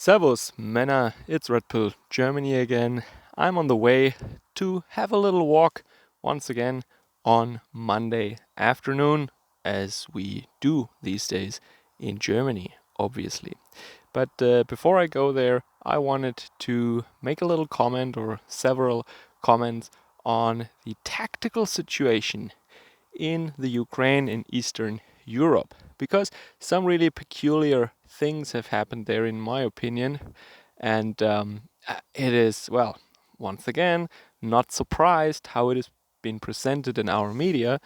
Servus, Männer, it's Red Pill Germany again. I'm on the way to have a little walk once again on Monday afternoon, as we do these days in Germany, obviously. But before I go there, I wanted to make a little comment or several comments on the tactical situation in the Ukraine in Eastern Europe, because some really peculiar things have happened there, in my opinion. And it is, well, once again, not surprised how it has been presented in our media,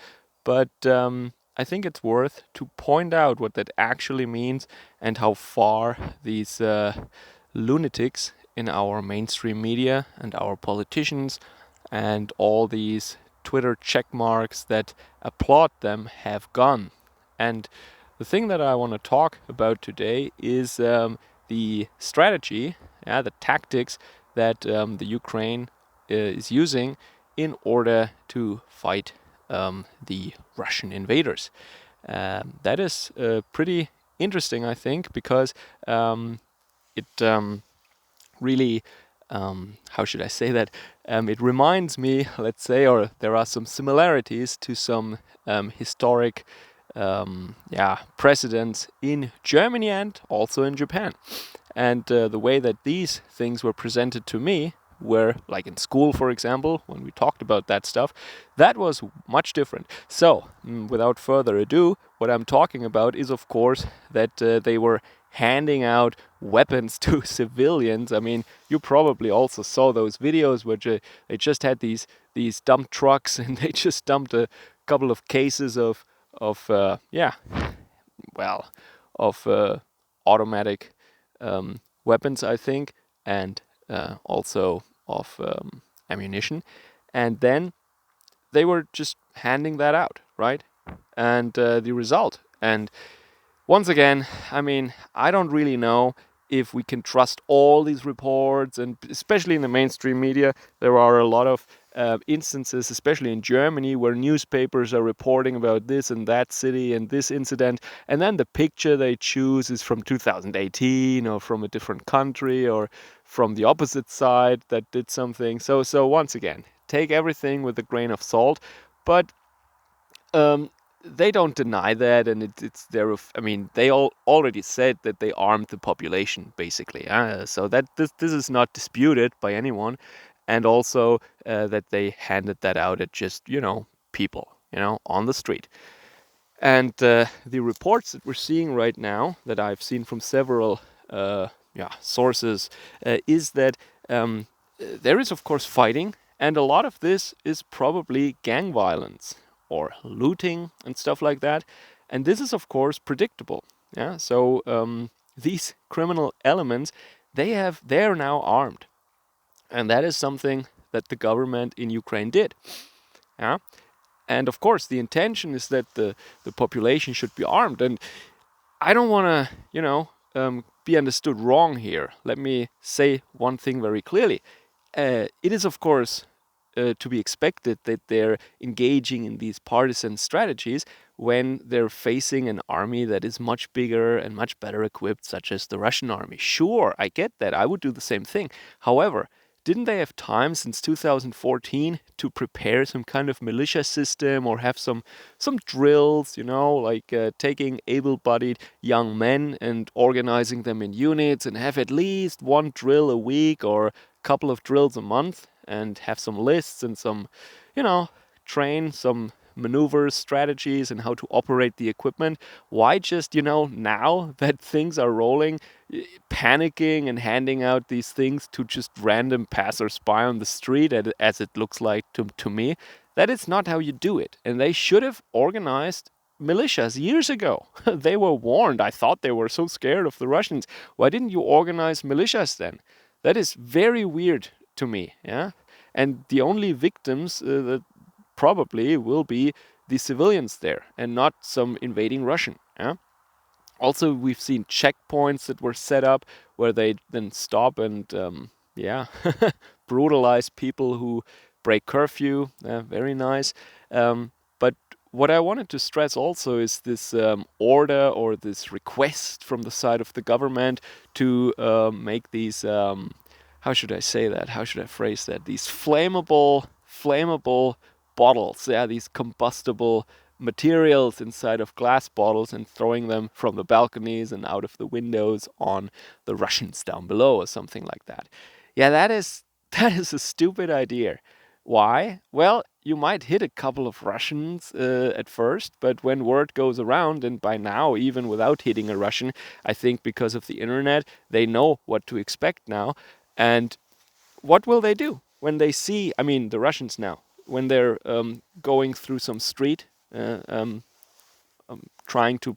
but I think it's worth to point out what that actually means and how far these lunatics in our mainstream media and our politicians and all these Twitter check marks that applaud them have gone. And the thing that I want to talk about today is the strategy, the tactics that the Ukraine is using in order to fight the Russian invaders. That is pretty interesting, I think, because it really, how should I say that? It reminds me, let's say, or there are some similarities to some historic precedents in Germany and also in Japan. And the way that these things were presented to me were, like in school, for example, when we talked about that stuff, that was much different. So, without further ado, what I'm talking about is, of course, that they were handing out weapons to civilians. I mean, you probably also saw those videos where they just had these dump trucks and they just dumped a couple of cases of automatic weapons, I think, and also of ammunition. And then they were just handing that out, right? And the result. And once again, I mean, I don't really know if we can trust all these reports, and especially in the mainstream media, there are a lot of instances, especially in Germany, where newspapers are reporting about this and that city and this incident, and then the picture they choose is from 2018 or from a different country or from the opposite side that did something. So once again, take everything with a grain of salt, but they don't deny that, and it's their. I mean, they all already said that they armed the population, basically. So that this is not disputed by anyone, and also that they handed that out at just people on the street. And the reports that we're seeing right now, that I've seen from several sources, is that there is of course fighting, and a lot of this is probably gang violence or looting and stuff like that. And this is of course predictable. Yeah. So these criminal elements, they're now armed, and that is something that the government in Ukraine did. Yeah. And of course, the intention is that the population should be armed. And I don't want to, be understood wrong here. Let me say one thing very clearly. It is, of course, to be expected that they're engaging in these partisan strategies when they're facing an army that is much bigger and much better equipped, such as the Russian army. Sure, I get that. I would do the same thing. However, didn't they have time since 2014 to prepare some kind of militia system or have some drills, like taking able-bodied young men and organizing them in units and have at least one drill a week or a couple of drills a month and have some lists and some, train some maneuvers, strategies, and how to operate the equipment? Why just, now that things are rolling, panicking and handing out these things to just random passersby on the street, as it looks like to me? That is not how you do it. And they should have organized militias years ago. They were warned. I thought they were so scared of the Russians. Why didn't you organize militias then? That is very weird to me. Yeah. And the only victims that probably will be the civilians there and not some invading Russian. Yeah. Also, we've seen checkpoints that were set up where they then stop and brutalize people who break curfew. Very nice. But what I wanted to stress also is this order or this request from the side of the government to make these, how should I say that? How should I phrase that? These flammable bottles, yeah, these combustible materials inside of glass bottles and throwing them from the balconies and out of the windows on the Russians down below or something like that. Yeah, that is a stupid idea. Why? Well, you might hit a couple of Russians at first, but when word goes around, and by now, even without hitting a Russian, I think because of the internet, they know what to expect now. And what will they do when they see, I mean, the Russians now, when they're going through some street, trying to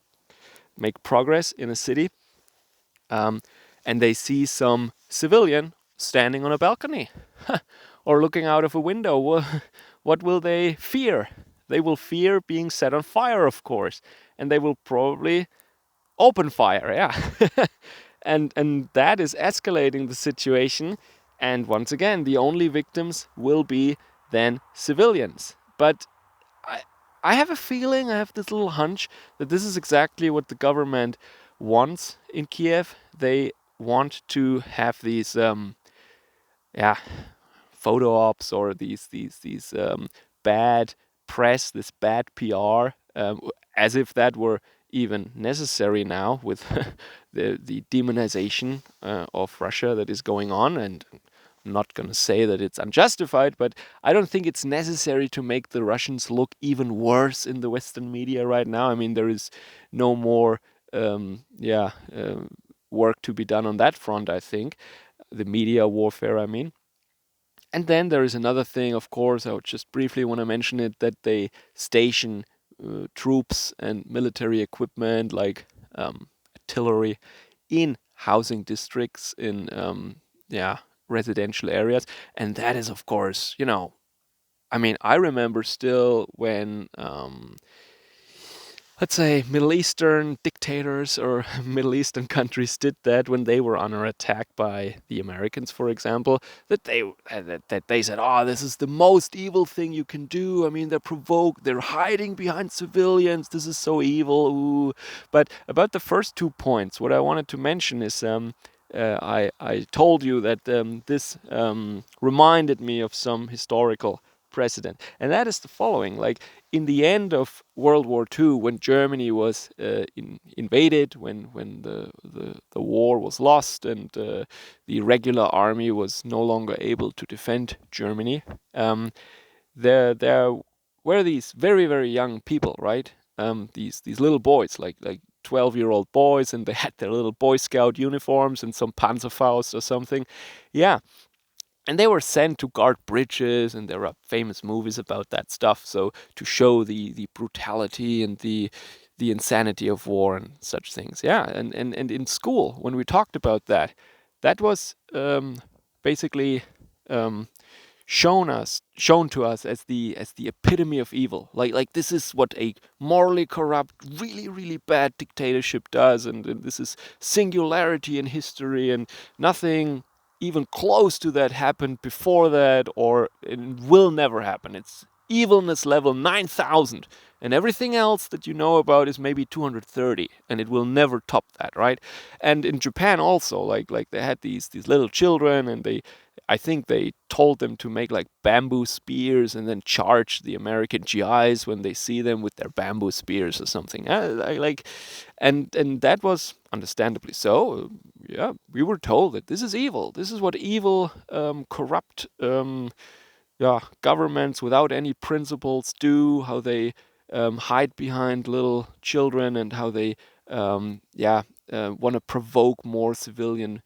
make progress in a city, um, and they see some civilian standing on a balcony or looking out of a window? What will they fear? They will fear being set on fire, of course, and they will probably open fire. Yeah, and that is escalating the situation. And once again, the only victims will be then civilians. But I, I have a feeling, I have this little hunch that this is exactly what the government wants in Kiev. They want to have these, yeah, photo ops or these bad press, this bad PR, as if that were even necessary now with the demonization of Russia that is going on. And I'm not going to say that it's unjustified, but I don't think it's necessary to make the Russians look even worse in the Western media right now. I mean, there is no more, work to be done on that front, I think. The media warfare, I mean. And then there is another thing, of course, I would just briefly want to mention it, that they station troops and military equipment like artillery in housing districts in residential areas. And that is, of course, I mean, I remember still when let's say Middle Eastern dictators or Middle Eastern countries did that when they were under attack by the Americans, for example, that they said, "Oh, this is the most evil thing you can do. I mean, they're hiding behind civilians. This is so evil." Ooh. But about the first 2 points, what I wanted to mention is I told you that this reminded me of some historical precedent, and that is the following: like in the end of World War II, when Germany was invaded, when the war was lost, and the regular army was no longer able to defend Germany, there were these very very young people, right? These little boys, like 12-year-old boys, and they had their little Boy Scout uniforms and some Panzerfaust or something. Yeah, and they were sent to guard bridges, and there are famous movies about that stuff. So to show the brutality and the insanity of war and such things. Yeah, and in school when we talked about that, that was basically um, shown to us as the epitome of evil. Like this is what a morally corrupt, really really bad dictatorship does, and this is singularity in history, and nothing even close to that happened before that, or it will never happen. It's evilness level 9,000, and everything else that you know about is maybe 230, and it will never top that, right? And in Japan also, like they had these little children, and I think they told them to make like bamboo spears and then charge the American GIs when they see them with their bamboo spears or something. And that was understandably so. Yeah, we were told that this is evil. This is what evil, corrupt, governments without any principles do. How they hide behind little children, and how they want to provoke more civilian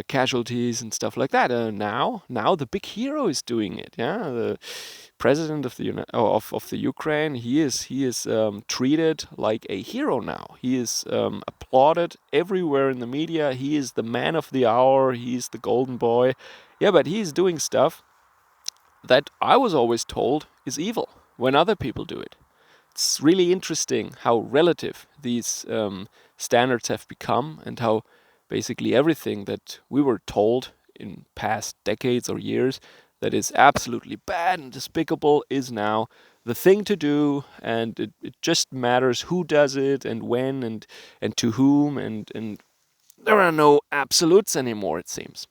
casualties and stuff like that. Now the big hero is doing it. Yeah, the president of of the Ukraine. He is treated like a hero now. He is applauded everywhere in the media. He is the man of the hour. He's the golden boy. Yeah, but he's doing stuff that I was always told is evil when other people do it. It's really interesting how relative these standards have become, and how basically everything that we were told in past decades or years that is absolutely bad and despicable is now the thing to do, and it just matters who does it and when and to whom, and there are no absolutes anymore, it seems.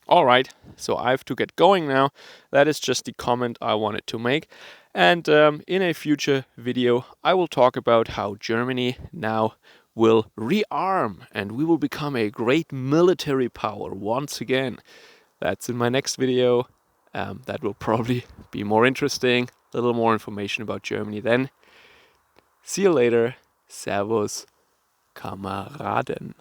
All right, so I have to get going now. That is just the comment I wanted to make. And in a future video, I will talk about how Germany now will rearm and we will become a great military power once again. That's in my next video. That will probably be more interesting. A little more information about Germany then. See you later. Servus, Kameraden.